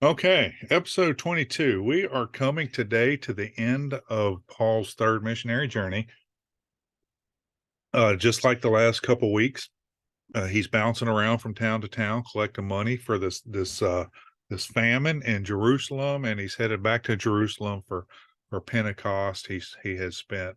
Okay, episode 22. We are coming today to the end of Paul's third missionary journey. Just like the last couple weeks, he's bouncing around from town to town collecting money for this famine in Jerusalem, and he's headed back to Jerusalem for Pentecost. He has spent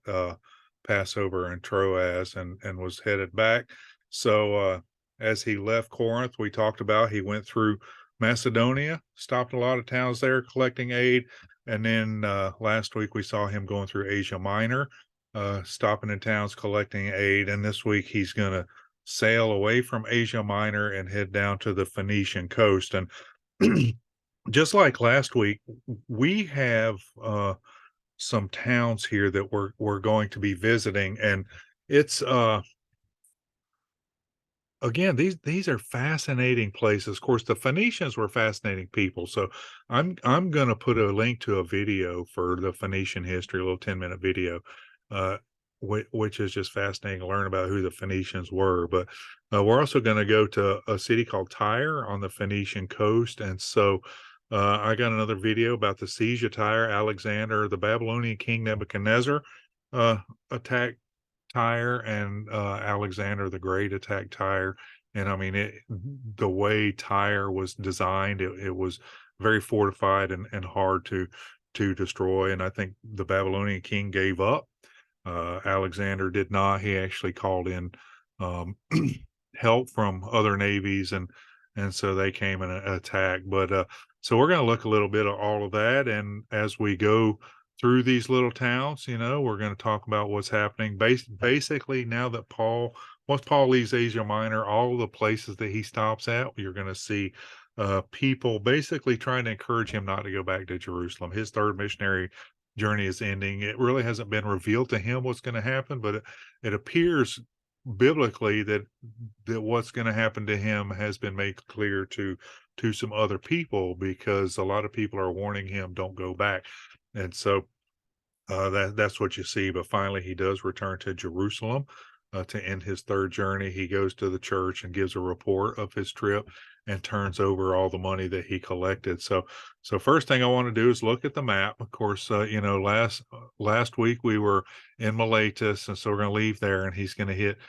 Passover in Troas and was headed back. So as he left Corinth, we talked about he went through Macedonia, stopped a lot of towns there collecting aid, and then last week we saw him going through Asia Minor, stopping in towns collecting aid, and this week he's going to sail away from Asia Minor and head down to the Phoenician coast. And just like last week, we have some towns here that we're going to be visiting, and it's again, these are fascinating places. Of course, the Phoenicians were fascinating people, so I'm gonna put a link to a video for the Phoenician history, a little 10-minute video, uh, which is just fascinating to learn about who the Phoenicians were. But we're also gonna go to a city called Tyre on the Phoenician coast, and so I got another video about the siege of Tyre. Alexander, the Babylonian king Nebuchadnezzar, uh, attacked Tyre, and Alexander the Great attacked Tyre. And I mean, the way Tyre was designed, it was very fortified and hard to destroy. And I think the Babylonian king gave up. Alexander did not. He actually called in um, help from other navies, and so they came and attacked. But so we're going to look a little bit at all of that, and as we go through these little towns, we're going to talk about what's happening. Basically, now that once Paul leaves Asia Minor, all the places that he stops at, you're going to see people basically trying to encourage him not to go back to Jerusalem. His third missionary journey is ending. It really hasn't been revealed to him what's going to happen, but it appears biblically that what's going to happen to him has been made clear to some other people, because a lot of people are warning him, don't go back. And so that's what you see. But finally, he does return to Jerusalem to end his third journey. He goes to the church and gives a report of his trip and turns over all the money that he collected. So first thing I want to do is look at the map. Of course, last week we were in Miletus, and so we're going to leave there, and he's going to hit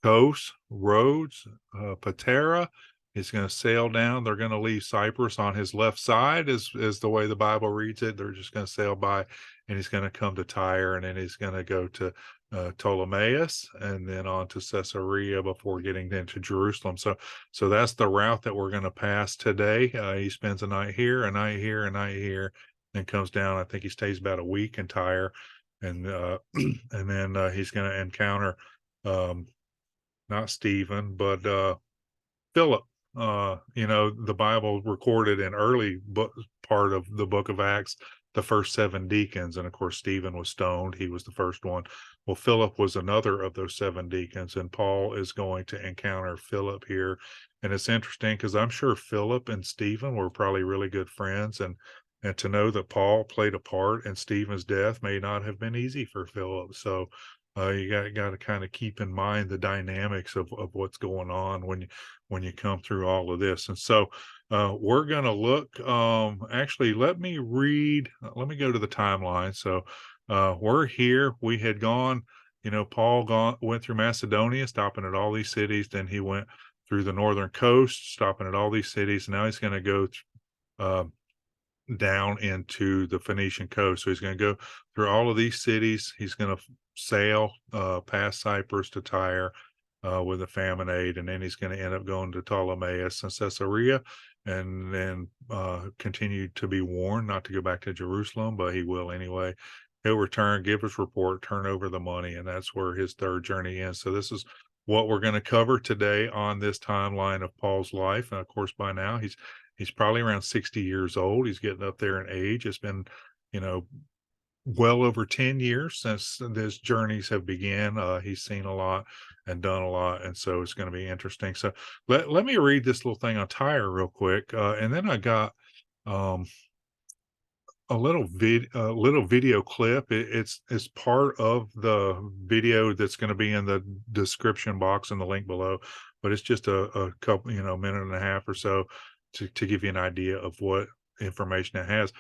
Kos, Rhodes, Patara. He's going to sail down. They're going to leave Cyprus on his left side, is the way the Bible reads it. They're just going to sail by, and he's going to come to Tyre, and then he's going to go to Ptolemais, and then on to Caesarea before getting into Jerusalem. So that's the route that we're going to pass today. He spends a night here, a night here, a night here, and comes down. I think he stays about a week in Tyre, and and then he's going to encounter. Um, Not Stephen, but Philip. The Bible recorded in early book part of the book of Acts the first seven deacons, and of course Stephen was stoned. He was the first one. Well, Philip was another of those seven deacons, and Paul is going to encounter Philip here. And it's interesting because I'm sure Philip and Stephen were probably really good friends, and to know that Paul played a part in Stephen's death may not have been easy for Philip. So you got to kind of keep in mind the dynamics of what's going on when you come through all of this. And so we're going to look. Actually, let me read. Let me go to the timeline. So we're here. We had gone. Paul went through Macedonia, stopping at all these cities. Then he went through the northern coast, stopping at all these cities. Now he's going to go uh, down into the Phoenician coast. So he's going to go through all of these cities. He's going to sail past Cyprus to Tyre with a famine aid, and then he's going to end up going to Ptolemais and Caesarea, and then continue to be warned not to go back to Jerusalem, but he will anyway. He'll return, give his report, turn over the money, and that's where his third journey ends. So this is what we're going to cover today on this timeline of Paul's life. And of course, by now he's probably around 60 years old. He's getting up there in age. It's been, you know, well over 10 years since his journeys have began. He's seen a lot and done a lot, and so it's going to be interesting. So let me read this little thing on Tyre real quick, and then I got um, a little video clip. It's part of the video that's going to be in the description box and the link below, but it's just a couple, minute and a half or so to give you an idea of what information it has.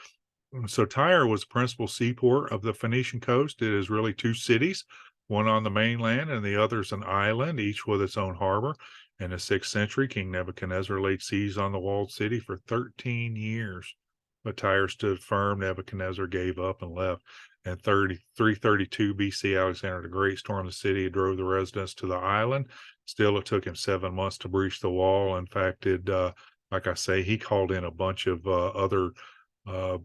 So Tyre was the principal seaport of the Phoenician coast. It is really two cities, one on the mainland and the other is an island, each with its own harbor. In the 6th century, King Nebuchadnezzar laid siege on the walled city for 13 years. But Tyre stood firm. Nebuchadnezzar gave up and left. In 332 BC, Alexander the Great stormed the city and drove the residents to the island. Still, it took him 7 months to breach the wall. In fact, like I say, he called in a bunch of other uh,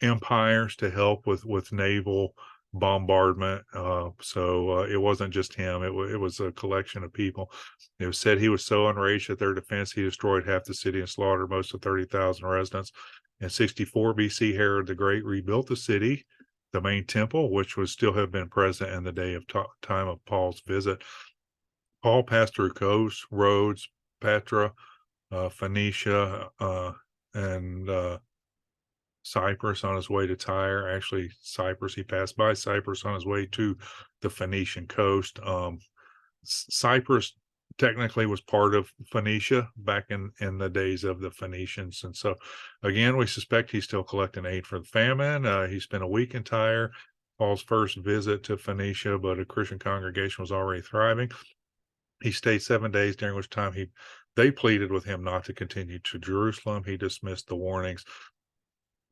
empires to help with naval bombardment. It wasn't just him; it was a collection of people. It was said he was so enraged at their defense he destroyed half the city and slaughtered most of 30,000 residents. In 64 BC, Herod the Great rebuilt the city, the main temple, which would still have been present in the day of time of Paul's visit. Paul passed through Kos, Rhodes, Petra, Phoenicia, and Cyprus on his way to Tyre. Actually, Cyprus, he passed by Cyprus on his way to the Phoenician coast. Cyprus technically was part of Phoenicia back in the days of the Phoenicians. And so, again, we suspect he's still collecting aid for the famine. He spent a week in Tyre, Paul's first visit to Phoenicia, but a Christian congregation was already thriving. He stayed 7 days, during which time they pleaded with him not to continue to Jerusalem. He dismissed the warnings.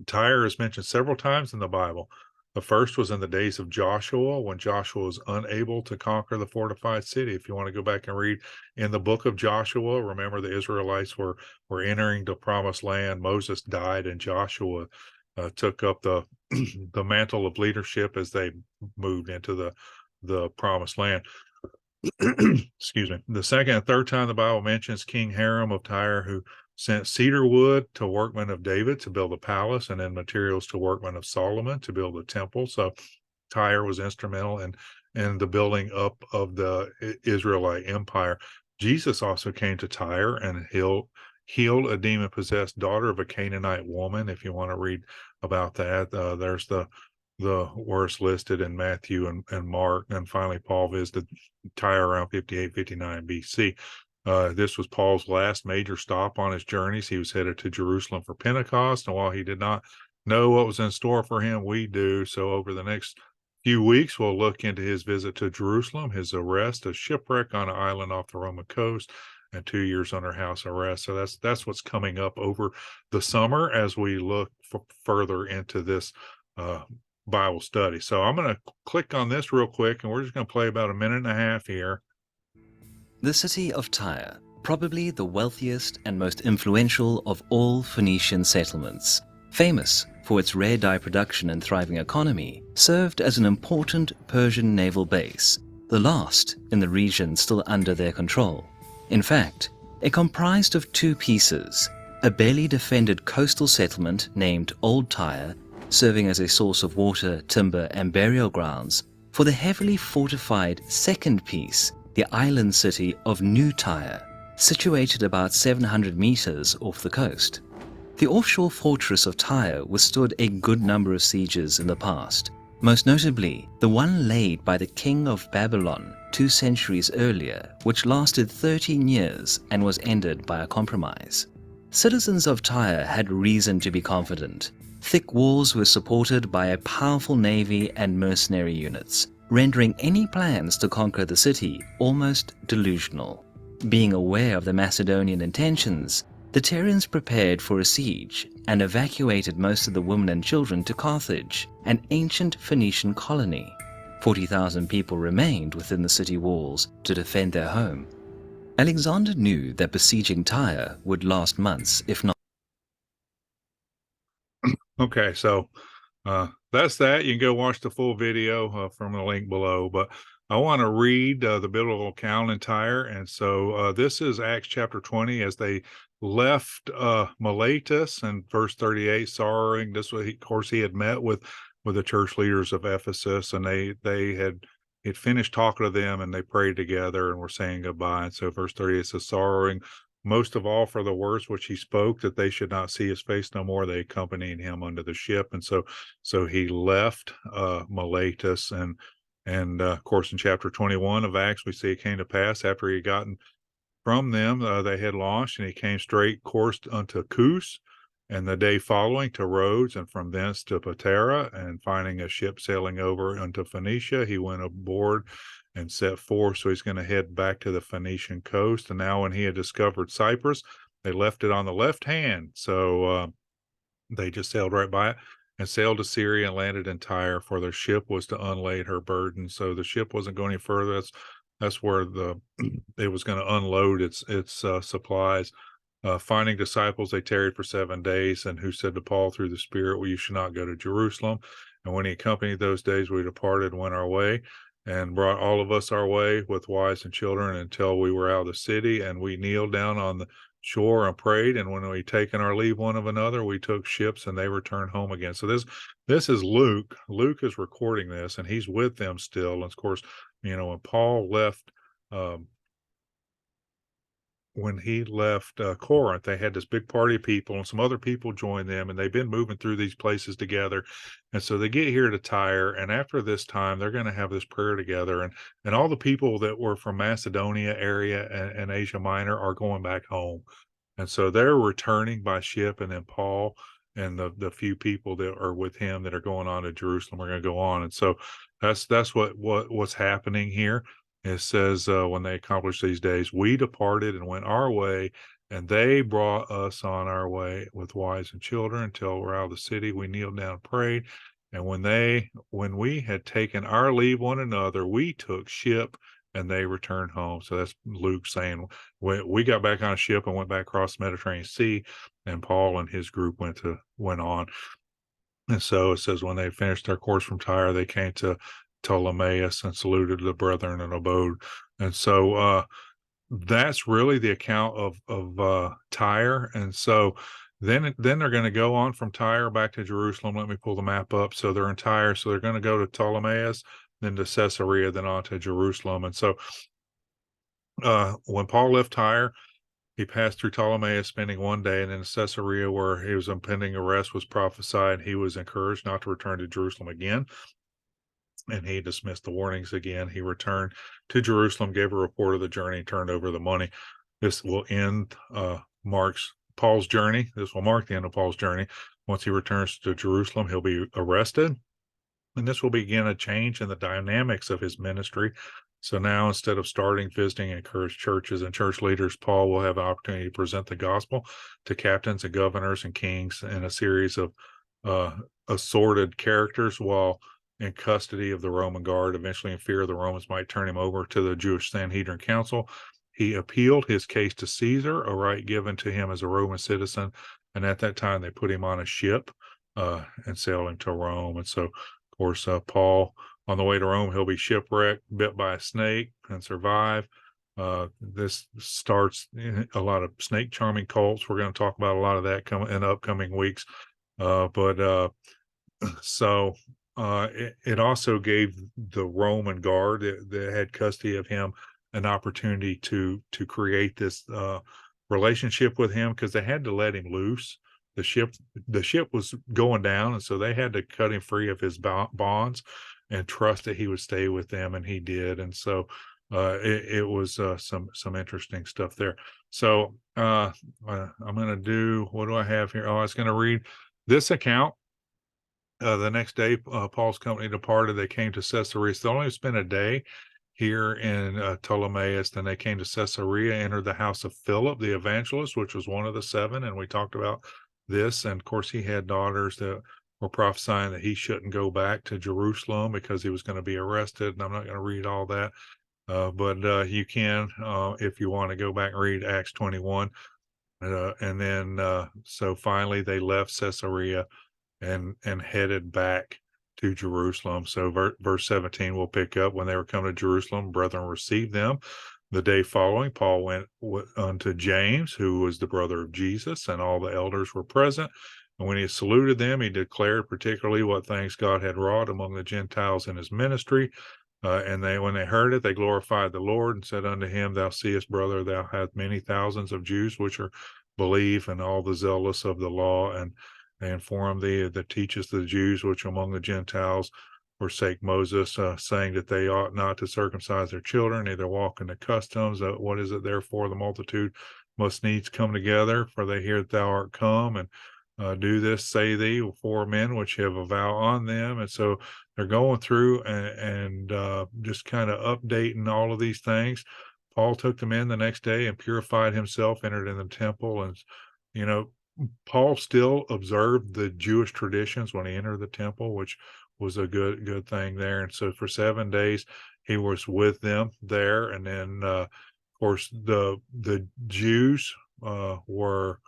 Tyre is mentioned several times in the Bible. The first was in the days of Joshua, when Joshua was unable to conquer the fortified city. If you want to go back and read in the book of Joshua, remember the Israelites were entering the promised land. Moses died, and Joshua took up the the mantle of leadership as they moved into the promised land. Excuse me. The second and third time the Bible mentions King Hiram of Tyre, who sent cedar wood to workmen of David to build a palace, and then materials to workmen of Solomon to build a temple. So Tyre was instrumental in the building up of the Israelite empire. Jesus also came to Tyre and healed a demon-possessed daughter of a Canaanite woman. If you want to read about that, there's the words listed in Matthew and Mark. And finally, Paul visited Tyre around 58, 59 BC. This was Paul's last major stop on his journeys. He was headed to Jerusalem for Pentecost, and while he did not know what was in store for him, we do. So over the next few weeks, we'll look into his visit to Jerusalem, his arrest, a shipwreck on an island off the Roman coast, and 2 years under house arrest. So that's what's coming up over the summer as we look further into this Bible study. So I'm going to click on this real quick, and we're just going to play about a minute and a half here. The city of Tyre, probably the wealthiest and most influential of all Phoenician settlements, famous for its rare dye production and thriving economy, served as an important Persian naval base, the last in the region still under their control. In fact, it comprised of two pieces, a barely defended coastal settlement named Old Tyre, serving as a source of water, timber, and burial grounds, for the heavily fortified second piece, the island city of New Tyre, situated about 700 meters off the coast. The offshore fortress of Tyre withstood a good number of sieges in the past, most notably the one laid by the king of Babylon 2 centuries earlier, which lasted 13 years and was ended by a compromise. Citizens of Tyre had reason to be confident. Thick walls were supported by a powerful navy and mercenary units, rendering any plans to conquer the city almost delusional. Being aware of the Macedonian intentions, the Tyrians prepared for a siege and evacuated most of the women and children to Carthage, an ancient Phoenician colony. 40,000 people remained within the city walls to defend their home. Alexander knew that besieging Tyre would last months, if not. Okay, so that's that. You can go watch the full video from the link below. But I want to read the biblical account in Tyre. And so this is Acts chapter 20 as they left Miletus, and verse 38, sorrowing. This was, of course, he had met with the church leaders of Ephesus, and they had finished talking to them, and they prayed together and were saying goodbye. And so verse 38 says, sorrowing most of all for the words which he spoke, that they should not see his face no more, they accompanied him unto the ship. And so he left Miletus, and of course in chapter 21 of Acts we see it came to pass after he had gotten from them, they had launched, and he came straight coursed unto Kos, and the day following to Rhodes, and from thence to Patara. And finding a ship sailing over unto Phoenicia, he went aboard and set forth. So he's going to head back to the Phoenician coast. And now, when he had discovered Cyprus, they left it on the left hand. So they just sailed right by it and sailed to Syria and landed in Tyre, for their ship was to unlade her burden. So the ship wasn't going any further. That's where the it was going to unload its supplies. Finding disciples, they tarried for 7 days, and who said to Paul through the Spirit, "Well, you should not go to Jerusalem." And when he accompanied those days, we departed and went our way, and brought all of us our way with wives and children until we were out of the city. And we kneeled down on the shore and prayed. And when we taken our leave one of another, we took ships, and they returned home again. So this is Luke. Luke is recording this, and he's with them still. And of course, when Paul left. When he left Corinth, they had this big party of people, and some other people joined them, and they've been moving through these places together. And so they get here to Tyre, and after this time, they're going to have this prayer together, and all the people that were from Macedonia area and Asia Minor are going back home. And so they're returning by ship, and then Paul and the few people that are with him that are going on to Jerusalem are going to go on. And so that's what's happening here. It says, when they accomplished these days, we departed and went our way, and they brought us on our way with wives and children until we're out of the city. We kneeled down and prayed. And when we had taken our leave one another, we took ship, and they returned home. So that's Luke saying, we got back on a ship and went back across the Mediterranean Sea, and Paul and his group went on. And so it says, when they finished their course from Tyre, they came to Ptolemais and saluted the brethren and abode. And so that's really the account of Tyre. And so then they're going to go on from Tyre back to Jerusalem. Let me pull the map up. So they're in Tyre. So they're going to go to Ptolemais, then to Caesarea, then on to Jerusalem. And so when Paul left Tyre, he passed through Ptolemais, spending 1 day, and in Caesarea, where he was impending arrest, was prophesied. He was encouraged not to return to Jerusalem again, and he dismissed the warnings again. He returned to Jerusalem, gave a report of the journey, turned over the money. This will end Paul's journey. This will mark the end of Paul's journey. Once he returns to Jerusalem, he'll be arrested, and this will begin a change in the dynamics of his ministry. So now, instead of starting, visiting, and encourage churches and church leaders, Paul will have an opportunity to present the gospel to captains and governors and kings in a series of assorted characters while in custody of the Roman guard. Eventually, in fear the Romans might turn him over to the Jewish Sanhedrin Council, he appealed his case to Caesar, a right given to him as a Roman citizen. And at that time, they put him on a ship and sailed him to Rome. And so, of course, Paul, on the way to Rome, he'll be shipwrecked, bit by a snake, and survive. This starts a lot of snake charming cults. We're going to talk about a lot of that in upcoming weeks. So it also gave the Roman guard that had custody of him an opportunity to create this relationship with him, because they had to let him loose. The ship was going down, and so they had to cut him free of his bonds and trust that he would stay with them, and he did. And so it was some interesting stuff there. So I'm going to do, what do I have here? Oh, I was going to read this account. The next day, Paul's company departed. They came to Caesarea. So they only spent a day here in Ptolemais. Then they came to Caesarea, entered the house of Philip, the evangelist, which was one of the seven. And we talked about this. And of course, he had daughters that were prophesying that he shouldn't go back to Jerusalem because he was going to be arrested. And I'm not going to read all that. But you can, if you want to go back and read Acts 21. And then, so finally they left Caesarea and headed back to Jerusalem. So verse 17 will pick up. When they were come to Jerusalem, brethren received them. The day following, Paul went unto James, who was the brother of Jesus, and all the elders were present. And when he saluted them, he declared particularly what things God had wrought among the Gentiles in his ministry. And when they heard it, they glorified the Lord and said unto him, Thou seest, brother, thou hast many thousands of Jews which are believe, and all the zealous of the law, and they inform thee that teachest the Jews which among the Gentiles forsake Moses, saying that they ought not to circumcise their children, neither walk in the customs. What is it therefore? The multitude must needs come together, for they hear that thou art come. And do this, say thee, four men which have a vow on them. And so they're going through and just kind of updating all of these things. Paul took them in the next day and purified himself, entered in the temple. And, you know, Paul still observed the Jewish traditions when he entered the temple, which was a good thing there. And so for 7 days, he was with them there. And then, of course, the Jews were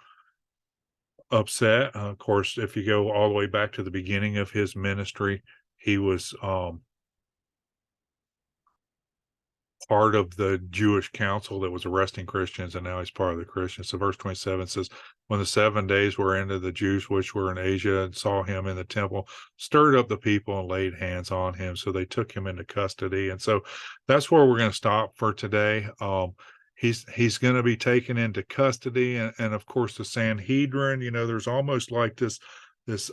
upset. Of course, if you go all the way back to the beginning of his ministry, he was part of the Jewish council that was arresting Christians, and now he's part of the Christians. So verse 27 says, when the 7 days were ended, the Jews which were in Asia and saw him in the temple stirred up the people and laid hands on him. So they took him into custody. And so that's where we're going to stop for today. He's going to be taken into custody, and of course the Sanhedrin, there's almost like this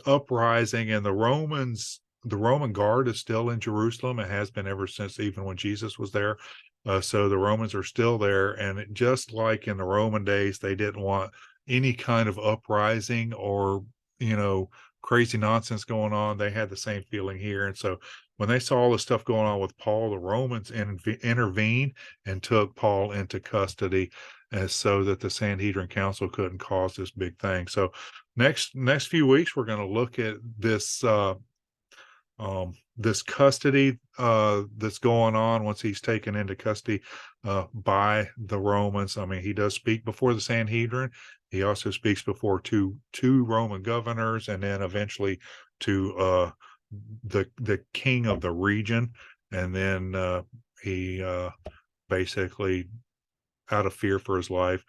uprising, and the Roman guard is still in Jerusalem. It has been ever since, even when Jesus was there. So the Romans are still there, and just like in the Roman days, they didn't want any kind of uprising or you know crazy nonsense going on. They had the same feeling here, and so when they saw all the stuff going on with Paul, the Romans intervened and took Paul into custody, as so that the Sanhedrin Council couldn't cause this big thing. So next few weeks, we're going to look at this custody that's going on once he's taken into custody by the Romans. I mean, he does speak before the Sanhedrin. He also speaks before two Roman governors, and then eventually to the king of the region. And then he basically, out of fear for his life,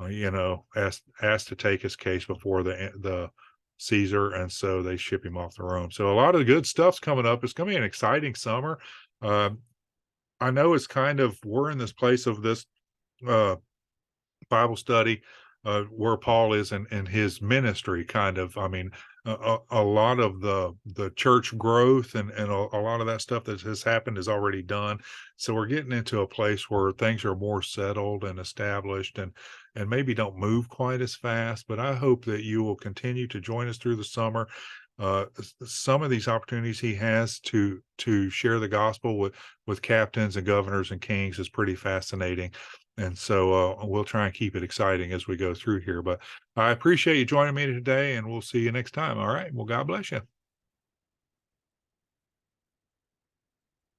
asked to take his case before the Caesar, and so they ship him off to Rome. So a lot of good stuff's coming up. It's going to be an exciting summer. Uh, I know it's kind of we're in this place of this uh, Bible study where Paul is in his ministry, kind of. I mean, a lot of the church growth and a lot of that stuff that has happened is already done. So we're getting into a place where things are more settled and established, and maybe don't move quite as fast. But I hope that you will continue to join us through the summer. Some of these opportunities he has to share the gospel with captains and governors and kings is pretty fascinating. And so we'll try and keep it exciting as we go through here. But I appreciate you joining me today, and we'll see you next time. All right. Well, God bless you.